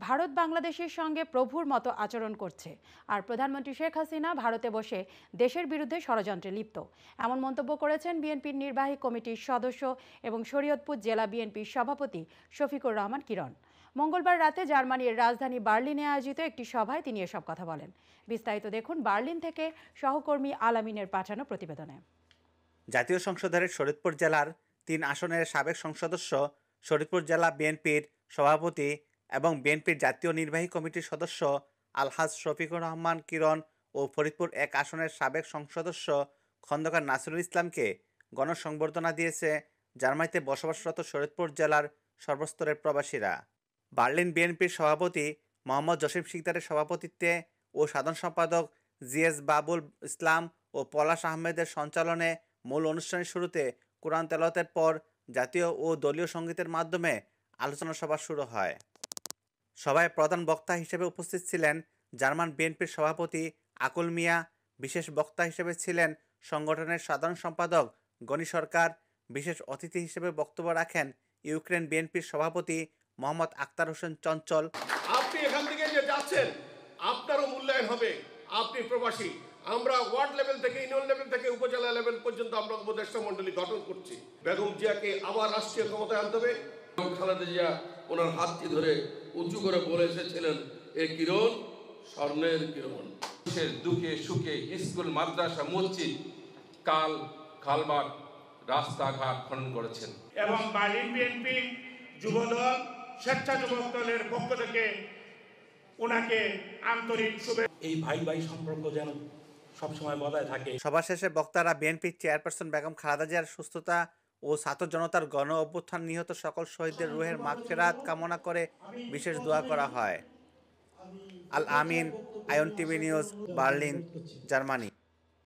ভারত বাংলাদেশের সঙ্গে প্রভুর মতো আচরণ করছে, আর প্রধানমন্ত্রী শেখ হাসিনা ভারতে বসে দেশের বিরুদ্ধে ষড়যন্ত্রে লিপ্ত, এমন মন্তব্য করেছেন বিএনপির নির্বাহী কমিটির সদস্য এবং শরীয়তপুর জেলা বিএনপির সভাপতি শফিকুর রহমান কিরণ। মঙ্গলবার রাতে জার্মানির রাজধানী বার্লিনে আয়োজিত একটি সভায় তিনি এসব কথা বলেন। বিস্তারিত দেখুন বার্লিন থেকে সহকর্মী আলামিনের পাঠানো প্রতিবেদনে। জাতীয় সংসদের শরীয়তপুর জেলার ৩ আসনের সাবেক সংসদস্য, শরীয়তপুর জেলা বিএনপির সভাপতি এবং বিএনপির জাতীয় নির্বাহী কমিটির সদস্য আলহাজ শফিকুর রহমান কিরণ ও ফরিদপুর ১ আসনের সাবেক সংসদস্য খন্দকার নাসিরুল ইসলামকে গণসংবর্ধনা দিয়েছে জার্মানিতে বসবাসরত শরীয়তপুর জেলার সর্বস্তরের প্রবাসীরা। বার্লিন বিএনপির সভাপতি মোহাম্মদ জসিম শিকদারের সভাপতিত্বে ও সাধারণ সম্পাদক জিএস বাবুল ইসলাম ও পলাশ আহমেদের সঞ্চালনে মূল অনুষ্ঠানের শুরুতে কোরআন তেলাওয়াতের পর জাতীয় ও দলীয় সঙ্গীতের মাধ্যমে আলোচনা সভা শুরু হয়। সভায় প্রধান বক্তা হিসেবে উপস্থিত ছিলেন জার্মান বিএনপির সভাপতি আকুল মিয়া। বিশেষ বক্তা হিসেবে ছিলেন সংগঠনের সাধারণ সম্পাদক গনি সরকার। বিশেষ অতিথি হিসেবে বক্তব্য রাখেন ইউক্রেন বিএনপির সভাপতি মোহাম্মদ আক্তার হোসেন চঞ্চল। আপনি এখান থেকে যে যাচ্ছেন আপনারও মূল্যায়ন হবে, আপনি প্রবাসী। আমরা ওয়ার্ড লেভেল থেকে, ইউনিয়ন লেভেল থেকে উপজেলা লেভেল পর্যন্ত আমরা উপদেষ্টা মণ্ডলী গঠন করছি। বেগম জিয়াকে আবার রাষ্ট্রীয় ক্ষমতায় আনতে হবে। খালেদা জিয়া ওনার হাতটি ধরে উঁচু করে বলে এসেছিলেন, এ কিরণ স্বর্ণের কিরণ। দুঃখে সুখে স্কুল, মাদ্রাসা, মসজিদ, খালবাট, রাস্তাঘাট খনন করেছেন। এবং বার্লিন বিএনপি যুবদল, স্বেচ্ছাসেবক দলের পক্ষ থেকে ওনাকে আন্তরিক শুভেচ্ছা। এই ভাই ভাই সম্পর্ক যেন সবসময় বজায় থাকে। সভা শেষে বক্তারা বিএনপির চেয়ারপারসন বেগম খালেদা জিয়ার সুস্থতা ও ছাত্র জনতার গণ অভ্যুত্থান নিহত সকল শহীদদের রুহের মাগফিরাত কামনা করে বিশেষ দোয়া করা হয়। আল আমিন, আয়ন টিভি নিউজ, বার্লিন, জার্মানি।